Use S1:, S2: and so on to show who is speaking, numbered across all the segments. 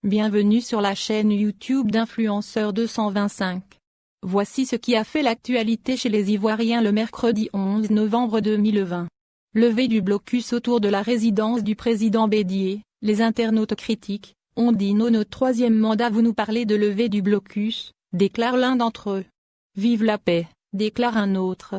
S1: Bienvenue sur la chaîne YouTube d'Influenceur 225. Voici ce qui a fait l'actualité chez les Ivoiriens le mercredi 11 novembre 2020. Levée du blocus autour de la résidence du président Bédié, les internautes critiquent. On dit non au troisième mandat, vous nous parlez de levée du blocus, déclare l'un d'entre eux. Vive la paix, déclare un autre.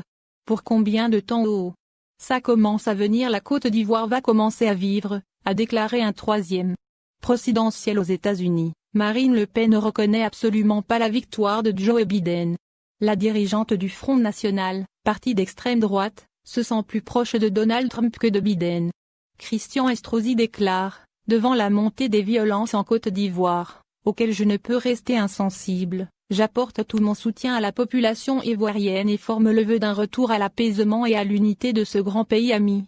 S1: Pour combien de temps? Oh, ça commence à venir, la Côte d'Ivoire va commencer à vivre, a déclaré un troisième. Présidentielle aux États-Unis, Marine Le Pen ne reconnaît absolument pas la victoire de Joe Biden. La dirigeante du Front National, parti d'extrême droite, se sent plus proche de Donald Trump que de Biden. Christian Estrosi déclare, devant la montée des violences en Côte d'Ivoire, auquel je ne peux rester insensible, j'apporte tout mon soutien à la population ivoirienne et forme le vœu d'un retour à l'apaisement et à l'unité de ce grand pays ami.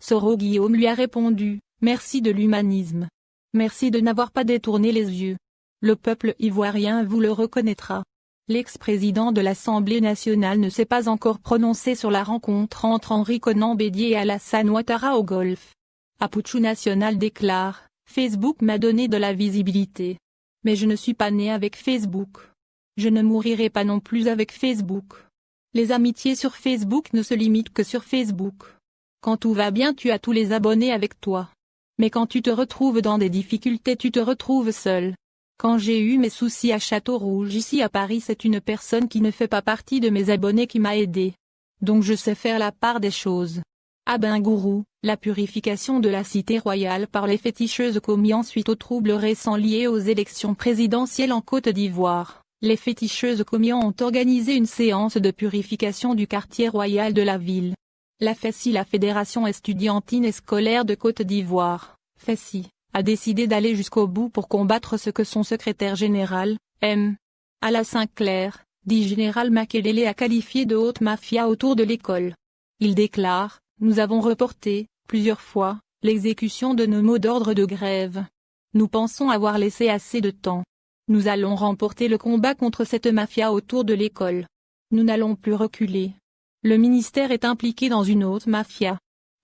S1: Soro Guillaume lui a répondu, merci de l'humanisme. Merci de n'avoir pas détourné les yeux. Le peuple ivoirien vous le reconnaîtra. L'ex-président de l'Assemblée nationale ne s'est pas encore prononcé sur la rencontre entre Henri Konan Bédié et Alassane Ouattara au Golfe. Apouchou National déclare, Facebook m'a donné de la visibilité. Mais je ne suis pas né avec Facebook. Je ne mourirai pas non plus avec Facebook. Les amitiés sur Facebook ne se limitent que sur Facebook. Quand tout va bien, tu as tous les abonnés avec toi. Mais quand tu te retrouves dans des difficultés, tu te retrouves seul. Quand j'ai eu mes soucis à Château-Rouge ici à Paris, c'est une personne qui ne fait pas partie de mes abonnés qui m'a aidé. Donc je sais faire la part des choses. À Bingourou, la purification de la cité royale par les féticheuses commis suite aux troubles récents liés aux élections présidentielles en Côte d'Ivoire. Les féticheuses commis ont organisé une séance de purification du quartier royal de la ville. La FESI, la Fédération estudiantine et scolaire de Côte d'Ivoire, FESI, a décidé d'aller jusqu'au bout pour combattre ce que son secrétaire général, M. Alassane Claire, dit général Makelele, a qualifié de haute mafia autour de l'école. Il déclare, nous avons reporté, plusieurs fois, l'exécution de nos mots d'ordre de grève. Nous pensons avoir laissé assez de temps. Nous allons remporter le combat contre cette mafia autour de l'école. Nous n'allons plus reculer. Le ministère est impliqué dans une autre mafia.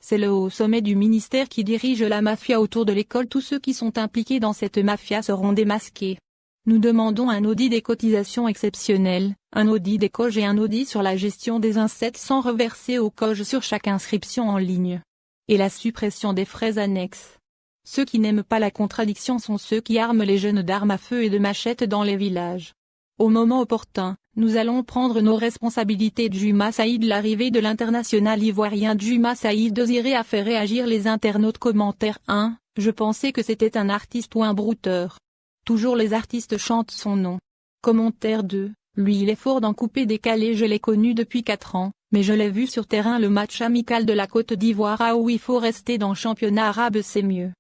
S1: C'est le haut sommet du ministère qui dirige la mafia autour de l'école. Tous ceux qui sont impliqués dans cette mafia seront démasqués. Nous demandons un audit des cotisations exceptionnelles, un audit des COG et un audit sur la gestion des insectes sans reverser aux COG sur chaque inscription en ligne. Et la suppression des frais annexes. Ceux qui n'aiment pas la contradiction sont ceux qui arment les jeunes d'armes à feu et de machettes dans les villages. Au moment opportun, nous allons prendre nos responsabilités. Djouma Saïd. L'arrivée de l'international ivoirien Djouma Saïd désiré a fait réagir les internautes. Commentaire 1, je pensais que c'était un artiste ou un brouteur. Toujours les artistes chantent son nom. Commentaire 2, lui il est fort d'en couper décalé. Je l'ai connu depuis 4 ans, mais je l'ai vu sur terrain le match amical de la Côte d'Ivoire. Ah où il faut rester dans le championnat arabe, c'est mieux.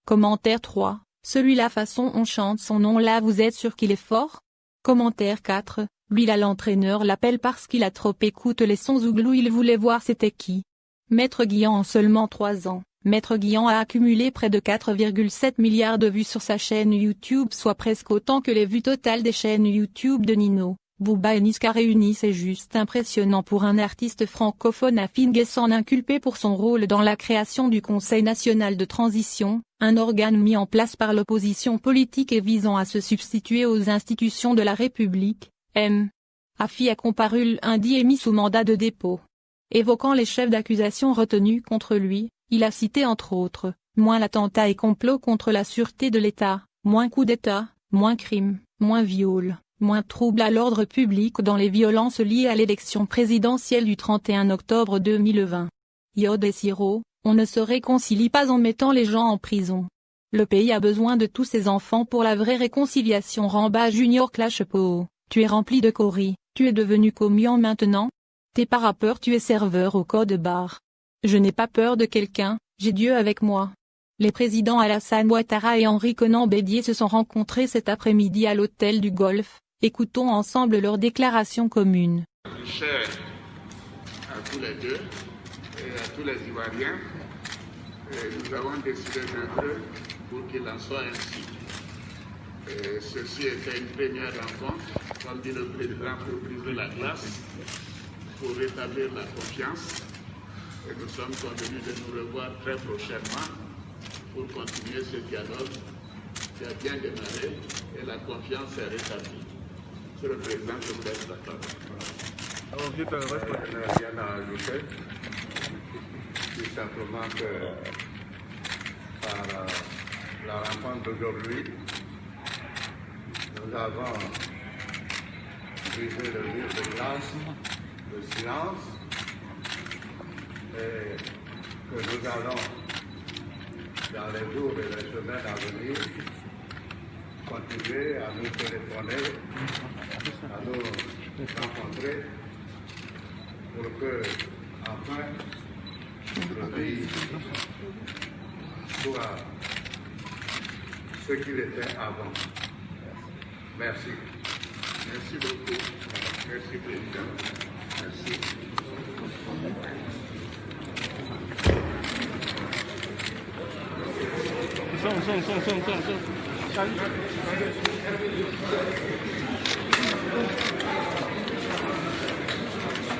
S1: Commentaire 3, celui-là façon on chante son nom là, vous êtes sûr qu'il est fort? Commentaire 4, lui là l'entraîneur l'appelle parce qu'il a trop écouté les sons Zouglou, il voulait voir c'était qui. Maître Guian. En seulement 3 ans, Maître Guian a accumulé près de 4,7 milliards de vues sur sa chaîne YouTube, soit presque autant que les vues totales des chaînes YouTube de Nino, Booba et Niska réunis. C'est juste impressionnant pour un artiste francophone. Afin s'en inculpé pour son rôle dans la création du Conseil national de transition, un organe mis en place par l'opposition politique et visant à se substituer aux institutions de la République. M. Afi a comparu lundi et mis sous mandat de dépôt. Évoquant les chefs d'accusation retenus contre lui, il a cité entre autres, moins l'attentat et complot contre la sûreté de l'État, moins coup d'État, moins crime, moins viol, moins trouble à l'ordre public dans les violences liées à l'élection présidentielle du 31 octobre 2020. Yod et Siro, on ne se réconcilie pas en mettant les gens en prison. Le pays a besoin de tous ses enfants pour la vraie réconciliation. Ramba Junior Clash Po, tu es rempli de coris, tu es devenu commian maintenant? T'es pas rappeur, tu es serveur au code barre. Je n'ai pas peur de quelqu'un, j'ai Dieu avec moi. Les présidents Alassane Ouattara et Henri Konan Bédié se sont rencontrés cet après-midi à l'hôtel du Golfe. Écoutons ensemble leur déclaration commune.
S2: Cher à tous les deux et à tous les Ivoiriens, nous avons décidé d'œuvrer pour qu'il en soit ainsi. Ceci était une première rencontre, comme dit le président, pour briser la glace, pour rétablir la confiance. Et nous sommes convenus de nous revoir très prochainement pour continuer ce dialogue qui a bien démarré et la confiance est rétablie. Monsieur le Président, je vous laisse la parole.
S3: Il n'y a rien à ajouter. Tout simplement que par la rencontre d'aujourd'hui, nous avons brisé le mur de glace, le silence, et que nous allons, dans les jours et les semaines à venir, continuer à nous téléphoner, à nous rencontrer, pour que, enfin, le pays soit ce qu'il était avant. Merci.
S2: Merci beaucoup. Merci, Président. Merci.
S4: 送。